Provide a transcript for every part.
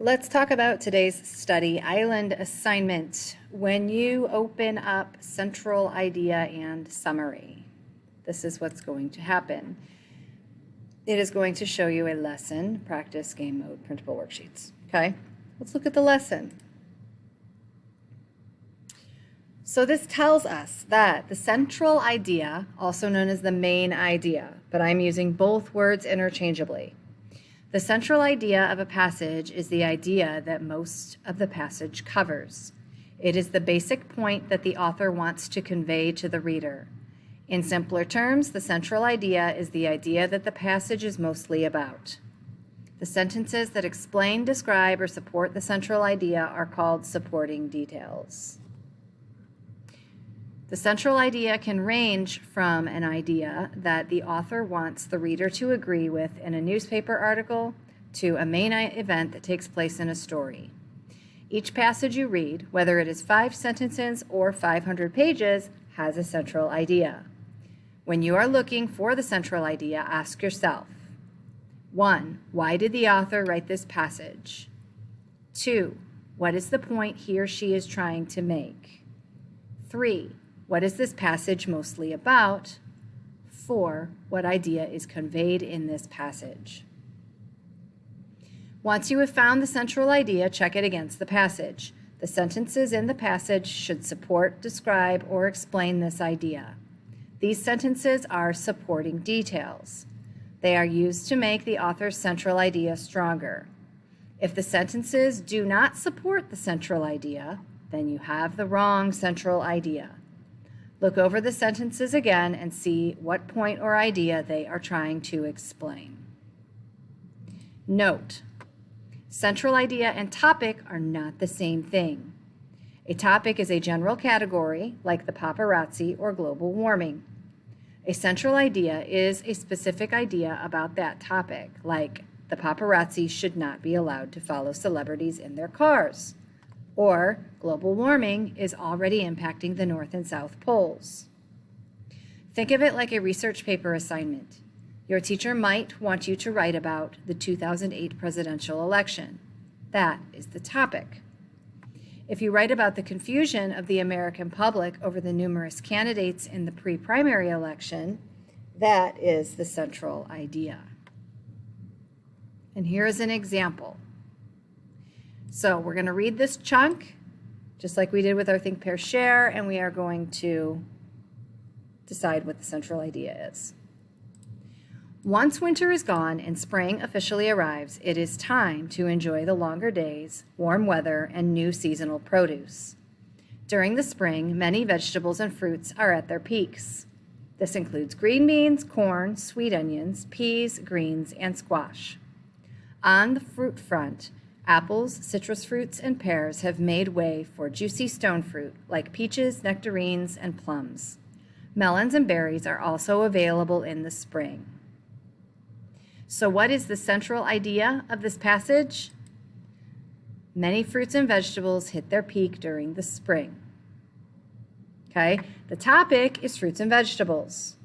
Let's talk about today's study island assignment. When you open up central idea and summary, this is what's going to happen. It is going to show you a lesson, practice, game mode, printable worksheets. Okay, let's look at the lesson. So this tells us that the central idea, also known as the main idea, but I'm using both words interchangeably. The central idea of a passage is the idea that most of the passage covers. It is the basic point that the author wants to convey to the reader. In simpler terms, the central idea is the idea that the passage is mostly about. The sentences that explain, describe, or support the central idea are called supporting details. The central idea can range from an idea that the author wants the reader to agree with in a newspaper article to a main event that takes place in a story. Each passage you read, whether it is 5 sentences or 500 pages, has a central idea. When you are looking for the central idea, ask yourself, 1. Why did the author write this passage? 2. What is the point he or she is trying to make? 3. What is this passage mostly about? 4. What idea is conveyed in this passage? Once you have found the central idea, check it against the passage. The sentences in the passage should support, describe, or explain this idea. These sentences are supporting details. They are used to make the author's central idea stronger. If the sentences do not support the central idea, then you have the wrong central idea. Look over the sentences again and see what point or idea they are trying to explain. Note, central idea and topic are not the same thing. A topic is a general category, like the paparazzi or global warming. A central idea is a specific idea about that topic, like the paparazzi should not be allowed to follow celebrities in their cars, or global warming is already impacting the North and South poles. Think of it like a research paper assignment. Your teacher might want you to write about the 2008 presidential election. That is the topic. If you write about the confusion of the American public over the numerous candidates in the pre-primary election, that is the central idea. And here is an example. So we're going to read this chunk, just like we did with our Think, Pair, Share, and we are going to decide what the central idea is. Once winter is gone and spring officially arrives, it is time to enjoy the longer days, warm weather, and new seasonal produce. During the spring, many vegetables and fruits are at their peaks. This includes green beans, corn, sweet onions, peas, greens, and squash. On the fruit front, apples, citrus fruits, and pears have made way for juicy stone fruit like peaches, nectarines, and plums. Melons and berries are also available in the spring. So what is the central idea of this passage? Many fruits and vegetables hit their peak during the spring. Okay, the topic is fruits and vegetables.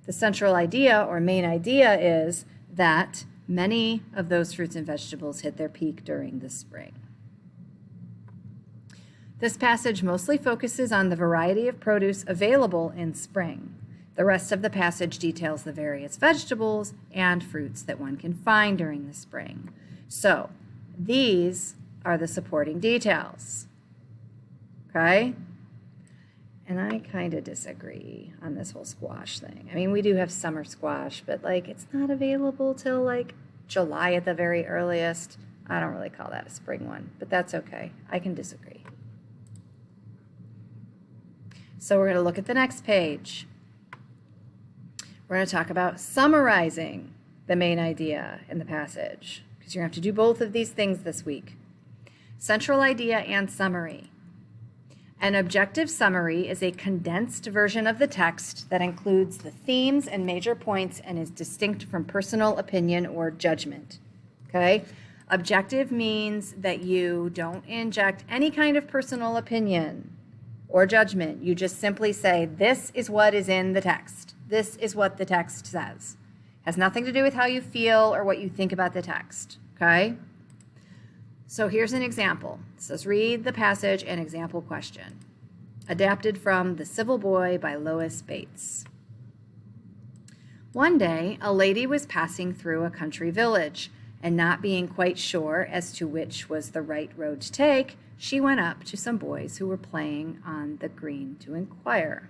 The central idea or main idea is that many of those fruits and vegetables hit their peak during the spring. This passage mostly focuses on the variety of produce available in spring. The rest of the passage details the various vegetables and fruits that one can find during the spring. So these are the supporting details. Okay? And I kind of disagree on this whole squash thing. I mean, we do have summer squash, but it's not available till July at the very earliest. I don't really call that a spring one, but that's okay. I can disagree. So we're going to look at the next page. We're going to talk about summarizing the main idea in the passage, because you're going to have to do both of these things this week. Central idea and summary. An objective summary is a condensed version of the text that includes the themes and major points and is distinct from personal opinion or judgment. Okay? Objective means that you don't inject any kind of personal opinion or judgment. You just simply say, this is what is in the text. This is what the text says. Has nothing to do with how you feel or what you think about the text. Okay? So here's an example. It says, read the passage and example question. Adapted from The Civil Boy by Lois Bates. One day, a lady was passing through a country village, and not being quite sure as to which was the right road to take, she went up to some boys who were playing on the green to inquire.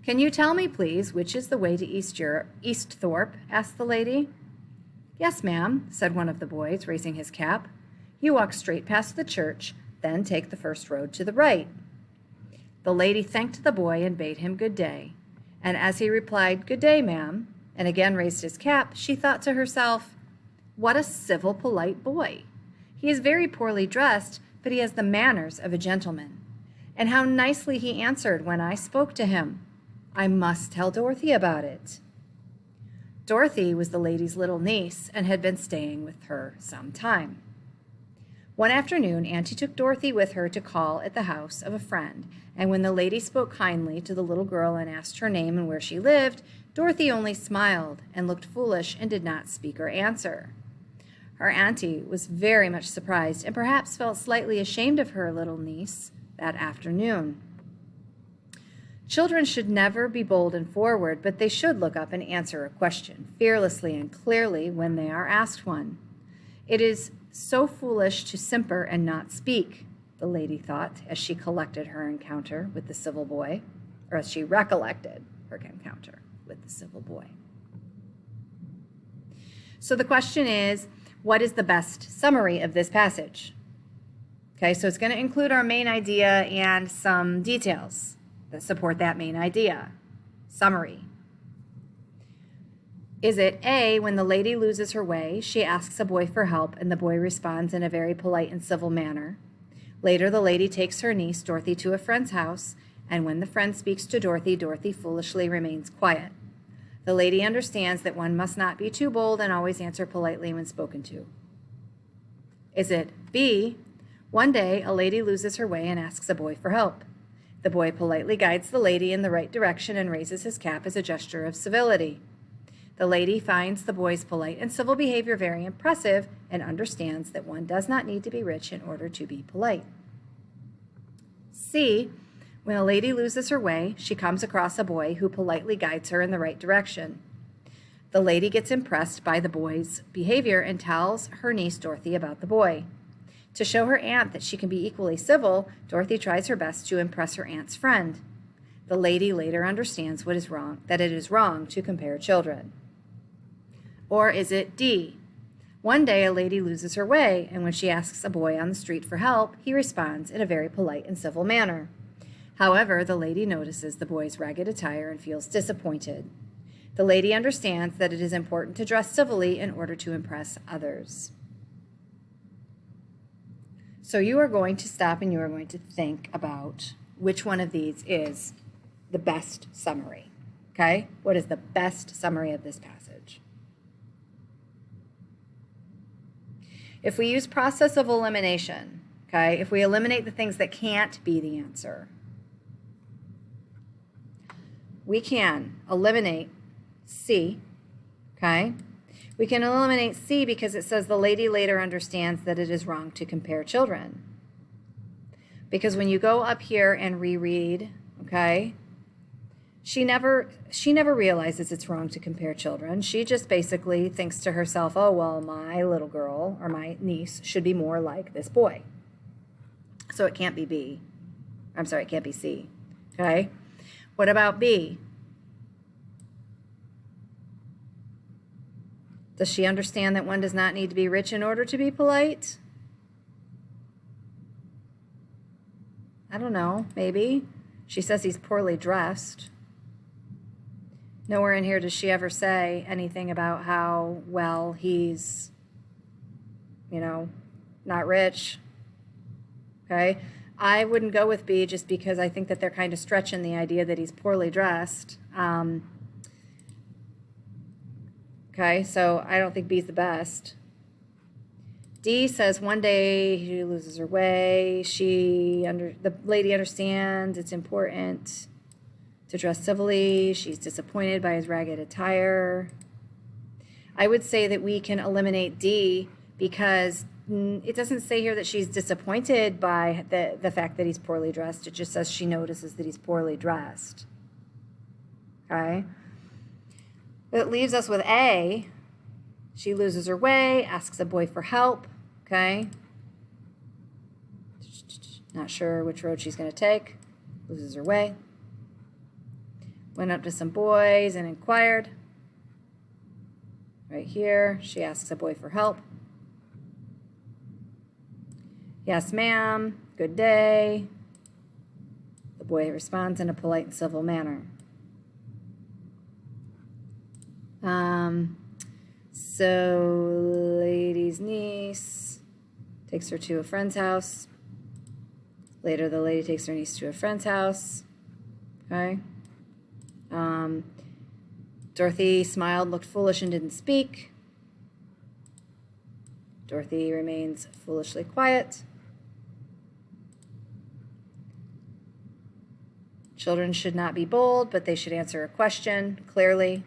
"Can you tell me, please, which is the way to Eastthorpe?" asked the lady. "Yes, ma'am," said one of the boys, raising his cap. "You walk straight past the church, then take the first road to the right." The lady thanked the boy and bade him good day. And as he replied, "Good day, ma'am," and again raised his cap, she thought to herself, "What a civil, polite boy. He is very poorly dressed, but he has the manners of a gentleman. And how nicely he answered when I spoke to him. I must tell Dorothy about it." Dorothy was the lady's little niece and had been staying with her some time. One afternoon, Auntie took Dorothy with her to call at the house of a friend, and when the lady spoke kindly to the little girl and asked her name and where she lived, Dorothy only smiled and looked foolish and did not speak or answer. Her auntie was very much surprised and perhaps felt slightly ashamed of her little niece that afternoon. Children should never be bold and forward, but they should look up and answer a question fearlessly and clearly when they are asked one. It is so foolish to simper and not speak, the lady thought as she collected her encounter with the civil boy, or as she recollected her encounter with the civil boy. So the question is, what is the best summary of this passage? Okay, so it's going to include our main idea and some details that support that main idea. Summary. Is it A, when the lady loses her way, she asks a boy for help and the boy responds in a very polite and civil manner? Later, the lady takes her niece, Dorothy, to a friend's house, and when the friend speaks to Dorothy, Dorothy foolishly remains quiet. The lady understands that one must not be too bold and always answer politely when spoken to. Is it B, one day a lady loses her way and asks a boy for help? The boy politely guides the lady in the right direction and raises his cap as a gesture of civility. The lady finds the boy's polite and civil behavior very impressive and understands that one does not need to be rich in order to be polite. C, when a lady loses her way, she comes across a boy who politely guides her in the right direction. The lady gets impressed by the boy's behavior and tells her niece Dorothy about the boy. To show her aunt that she can be equally civil, Dorothy tries her best to impress her aunt's friend. The lady later understands that it is wrong to compare children. Or is it D? One day a lady loses her way, and when she asks a boy on the street for help, he responds in a very polite and civil manner. However, the lady notices the boy's ragged attire and feels disappointed. The lady understands that it is important to dress civilly in order to impress others. So you are going to stop and you are going to think about which one of these is the best summary, okay? What is the best summary of this passage? If we use process of elimination, okay, if we eliminate the things that can't be the answer, we can eliminate C, okay? We can eliminate C because it says the lady later understands that it is wrong to compare children. Because when you go up here and reread, okay, she never realizes it's wrong to compare children. She just basically thinks to herself, oh, well, my little girl or my niece should be more like this boy. So it can't be B. I'm sorry, it can't be C, okay? What about B? Does she understand that one does not need to be rich in order to be polite? I don't know, maybe. She says he's poorly dressed. Nowhere in here does she ever say anything about how, well, he's, not rich. Okay? I wouldn't go with B just because I think that they're kind of stretching the idea that he's poorly dressed. Okay, so I don't think B's the best. D says one day she loses her way. The lady understands it's important to dress civilly. She's disappointed by his ragged attire. I would say that we can eliminate D because it doesn't say here that she's disappointed by the fact that he's poorly dressed. It just says she notices that he's poorly dressed. Okay? It leaves us with A. She loses her way, asks a boy for help. Okay? Not sure which road she's going to take. Loses her way. Went up to some boys and inquired. Right here, she asks a boy for help. Yes, ma'am. Good day. The boy responds in a polite and civil manner. So, lady's niece takes her to a friend's house. Later, the lady takes her niece to a friend's house. Okay. Dorothy smiled, looked foolish, and didn't speak. Dorothy remains foolishly quiet. Children should not be bold, but they should answer a question clearly.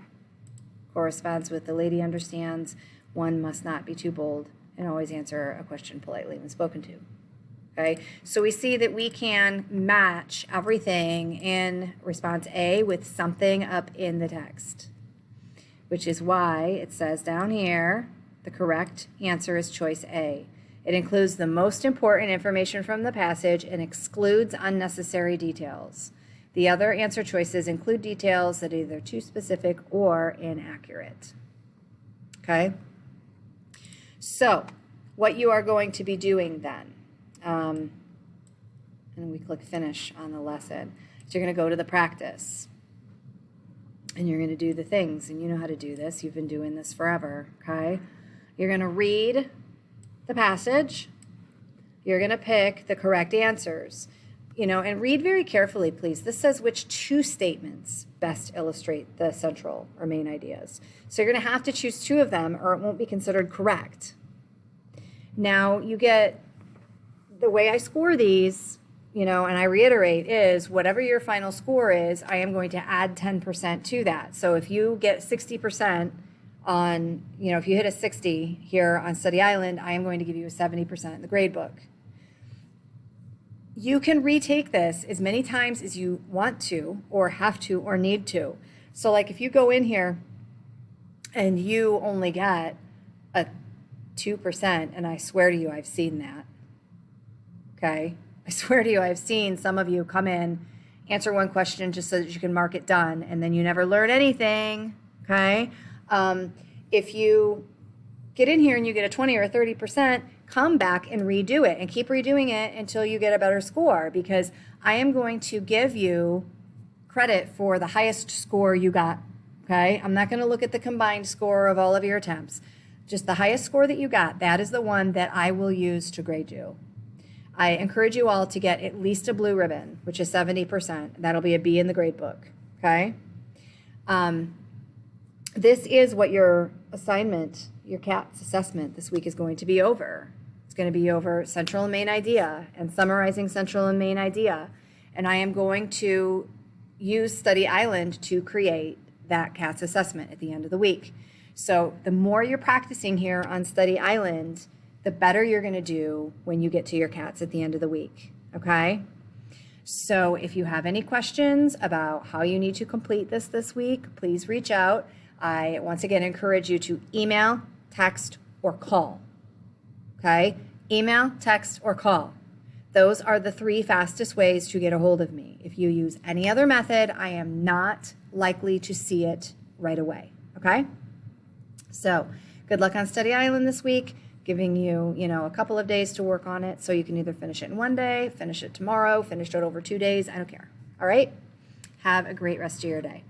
Corresponds with the lady understands. One must not be too bold and always answer a question politely when spoken to. Okay, so we see that we can match everything in response A with something up in the text, which is why it says down here, the correct answer is choice A. It includes the most important information from the passage and excludes unnecessary details. The other answer choices include details that are either too specific or inaccurate. Okay? So, what you are going to be doing then, and we click finish on the lesson, so you're going to go to the practice. And you're going to do the things, and you know how to do this. You've been doing this forever, okay? You're going to read the passage. You're going to pick the correct answers. And read very carefully, please. This says which two statements best illustrate the central or main ideas. So you're going to have to choose two of them or it won't be considered correct. Now, you get the way I score these, and I reiterate, is whatever your final score is, I am going to add 10% to that. So if you get 60% on, if you hit a 60 here on Study Island, I am going to give you a 70% in the grade book. You can retake this as many times as you want to or have to or need to. So like if you go in here and you only get a 2%, and I swear to you I've seen that, okay? I swear to you I've seen some of you come in, answer one question just so that you can mark it done, and then you never learn anything, okay? If you get in here and you get a 20 or a 30%, come back and redo it and keep redoing it until you get a better score, because I am going to give you credit for the highest score you got, okay? I'm not going to look at the combined score of all of your attempts. Just the highest score that you got, that is the one that I will use to grade you. I encourage you all to get at least a blue ribbon, which is 70%. That'll be a B in the grade book, okay? This is what your assignment, your CATS assessment this week is going to be over. It's going to be over central and main idea and summarizing central and main idea. And I am going to use Study Island to create that CATS assessment at the end of the week. So the more you're practicing here on Study Island, the better you're going to do when you get to your CATS at the end of the week, okay? So if you have any questions about how you need to complete this week, please reach out. I once again encourage you to email, text, or call, okay? Email, text, or call. Those are the three fastest ways to get a hold of me. If you use any other method, I am not likely to see it right away, okay? So good luck on Study Island this week, giving you, a couple of days to work on it so you can either finish it in one day, finish it tomorrow, finish it over 2 days. I don't care. All right? Have a great rest of your day.